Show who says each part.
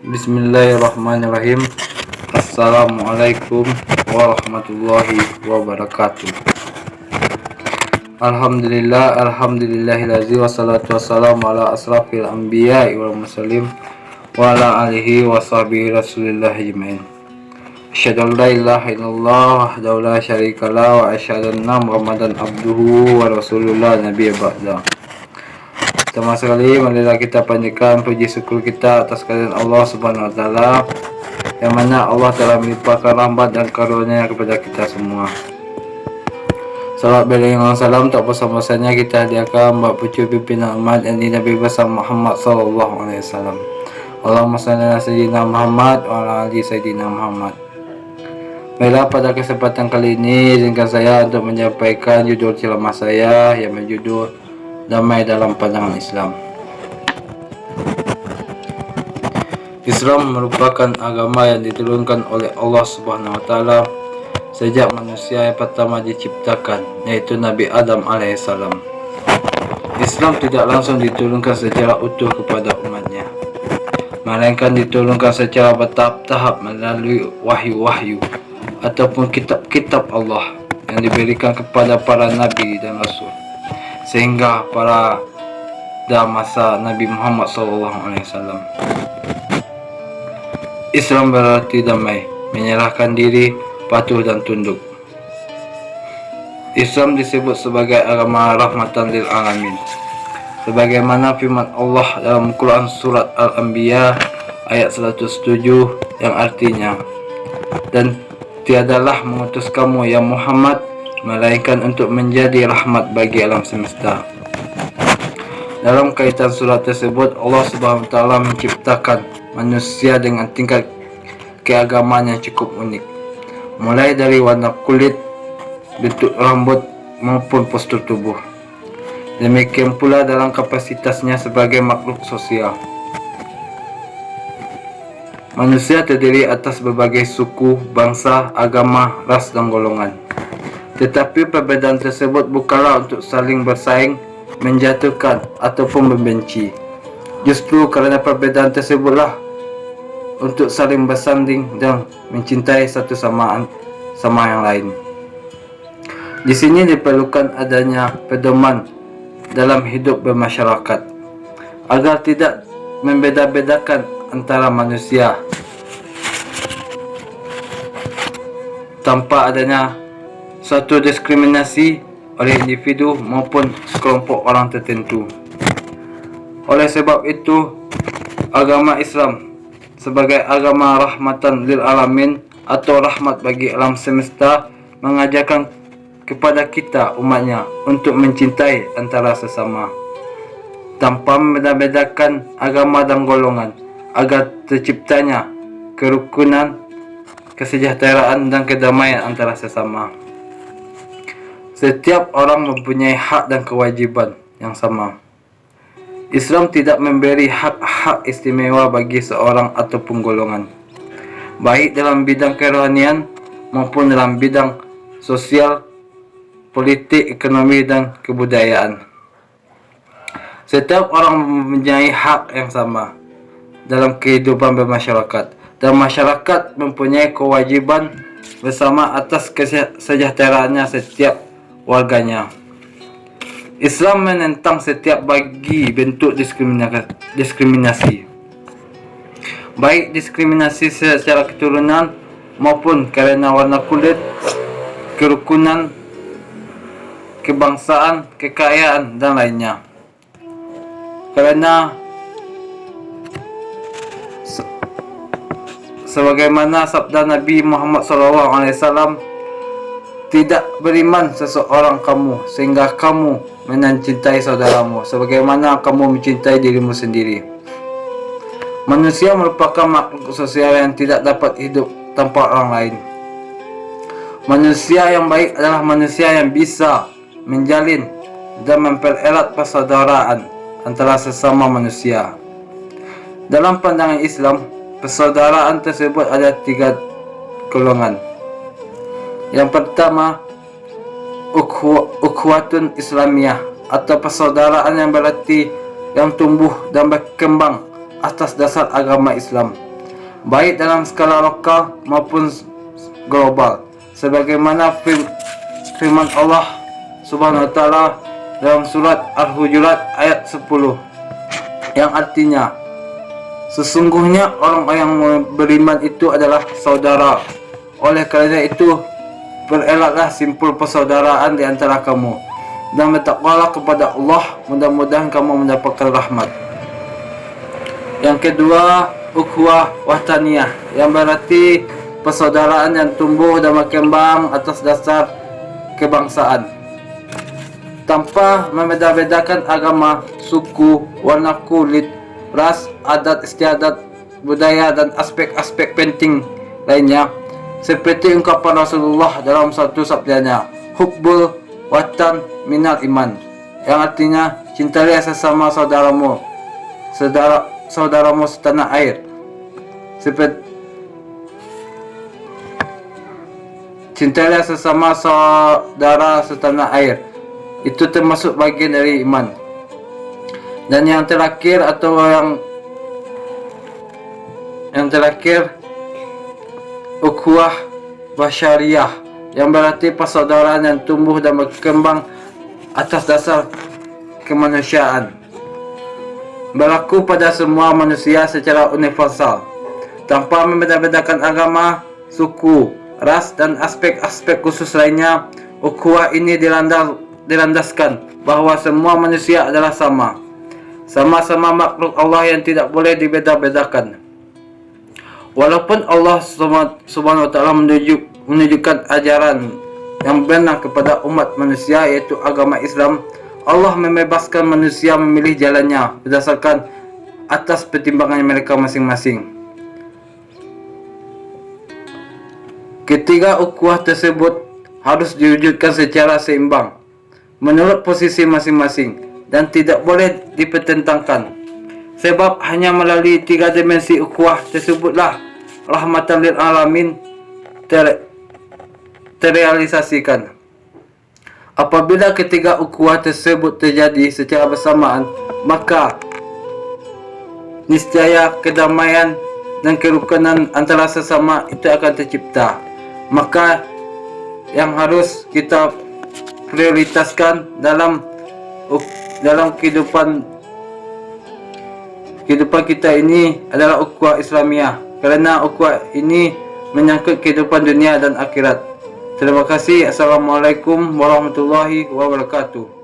Speaker 1: Bismillahirrahmanirrahim. Assalamualaikum warahmatullahi wabarakatuh. Alhamdulillahillazi wassalatu wassalamu ala asrafil anbiya'i wal mursalin wa ala alihi wa sahbihi rasulillah ajmain. Asyhadu an la ilaha illallah wahdahu la syarikalah wa asyhadu anna Muhammadan abduhu wa rasulullah nabiyya ba'da. Pertama sekali, marilah kita panjatkan puji syukur kita atas kehadiran Allah Subhanahu wa taala, yang mana Allah telah melimpahkan rahmat dan karunia kepada kita semua. Salawat beriringan salam tak bosan-bosannya kita hadiahkan buat pucuk pimpinan umat yang Nabi besar Muhammad sallallahu alaihi wasallam. Allahumma shalli ala sayyidina Muhammad wa ala ali sayyidina Muhammad. Baiklah, pada kesempatan kali ini izinkan saya untuk menyampaikan judul ceramah saya yang berjudul Damai dalam pandangan Islam. Islam merupakan agama yang diturunkan oleh Allah Subhanahu wa taala sejak manusia yang pertama diciptakan, yaitu Nabi Adam alaihissalam. Islam tidak langsung diturunkan secara utuh kepada umatnya, melainkan diturunkan secara bertahap-tahap melalui wahyu-wahyu ataupun kitab-kitab Allah yang diberikan kepada para nabi dan rasul, sehingga pada masa Nabi Muhammad SAW. Islam berarti damai, menyerahkan diri, patuh dan tunduk. Islam disebut sebagai agama rahmatan lil alamin, sebagaimana firman Allah dalam Quran surat Al-Anbiya ayat 107 yang artinya, dan tiadalah mengutus kamu ya Muhammad melainkan untuk menjadi rahmat bagi alam semesta. Dalam kaitan surat tersebut, Allah Subhanahu wa taala menciptakan manusia dengan tingkat keagamaan yang cukup unik, mulai dari warna kulit, bentuk rambut maupun postur tubuh. Demikian pula dalam kapasitasnya sebagai makhluk sosial. Manusia terdiri atas berbagai suku, bangsa, agama, ras dan golongan. Tetapi perbedaan tersebut bukanlah untuk saling bersaing, menjatuhkan ataupun membenci. Justru kerana perbedaan tersebutlah untuk saling bersanding dan mencintai satu sama yang lain. Di sini diperlukan adanya pedoman dalam hidup bermasyarakat agar tidak membeda-bedakan antara manusia tanpa adanya suatu diskriminasi oleh individu maupun sekelompok orang tertentu. Oleh sebab itu, agama Islam sebagai agama rahmatan lil alamin atau rahmat bagi alam semesta mengajarkan kepada kita umatnya untuk mencintai antara sesama tanpa membeda-bedakan agama dan golongan, agar terciptanya kerukunan, kesejahteraan dan kedamaian antara sesama. Setiap orang mempunyai hak dan kewajiban yang sama. Islam tidak memberi hak-hak istimewa bagi seorang ataupun golongan, baik dalam bidang kerohanian maupun dalam bidang sosial, politik, ekonomi dan kebudayaan. Setiap orang mempunyai hak yang sama dalam kehidupan bermasyarakat, dan masyarakat mempunyai kewajiban bersama atas kesejahteraannya setiap warganya. Islam menentang setiap bagi bentuk diskriminasi, baik diskriminasi secara keturunan maupun kerana warna kulit, kerukunan, kebangsaan, kekayaan dan lainnya. Kerana sebagaimana sabda Nabi Muhammad SAW, tidak beriman seseorang kamu sehingga kamu mencintai saudaramu sebagaimana kamu mencintai dirimu sendiri. Manusia merupakan makhluk sosial yang tidak dapat hidup tanpa orang lain. Manusia yang baik adalah manusia yang bisa menjalin dan mempererat persaudaraan antara sesama manusia. Dalam pandangan Islam, persaudaraan tersebut ada 3 golongan. Yang pertama, ukhuwatun Islamiyah atau persaudaraan yang berarti yang tumbuh dan berkembang atas dasar agama Islam, baik dalam skala lokal maupun global, sebagaimana firman Allah Subhanahu wa taala dalam surat Al-Hujurat ayat 10 yang artinya, sesungguhnya orang yang beriman itu adalah saudara. Oleh karena itu, perelaklah simpul persaudaraan di antara kamu dan bertakwalah kepada Allah, mudah-mudahan kamu mendapatkan rahmat. Yang kedua, ukhuwah wahdaniyah, yang berarti persaudaraan yang tumbuh dan berkembang atas dasar kebangsaan, tanpa membeda-bedakan agama, suku, warna kulit, ras, adat istiadat, budaya, dan aspek-aspek penting lainnya, seperti ungkapan Rasulullah dalam satu sabdanya, hubbul watan minal iman, yang artinya cintailah sesama saudaramu setanah air, cintailah sesama saudara setanah air, itu termasuk bagian dari iman. Dan yang terakhir ukhuwah basyariyah, yang berarti persaudaraan yang tumbuh dan berkembang atas dasar kemanusiaan, berlaku pada semua manusia secara universal, tanpa membeda-bedakan agama, suku, ras, dan aspek-aspek khusus lainnya. Ukhuwah ini dilandaskan bahwa semua manusia adalah sama-sama makhluk Allah yang tidak boleh dibeda-bedakan. Walaupun Allah Subhanahu wa taala menunjukkan ajaran yang benar kepada umat manusia, yaitu agama Islam, Allah membebaskan manusia memilih jalannya berdasarkan atas pertimbangan mereka masing-masing. Ketiga ukhuwah tersebut harus diwujudkan secara seimbang menurut posisi masing-masing dan tidak boleh dipertentangkan, sebab hanya melalui tiga dimensi ukhuwah tersebutlah rahmatan lil alamin terrealisasikan. Apabila ketiga ukhuwah tersebut terjadi secara bersamaan, maka niscaya kedamaian dan kerukunan antara sesama itu akan tercipta. Maka yang harus kita prioritaskan dalam kehidupan kita ini adalah ukhuwah Islamiyah, karena ukhuwah ini menyangkut kehidupan dunia dan akhirat. Terima kasih. Assalamualaikum warahmatullahi wabarakatuh.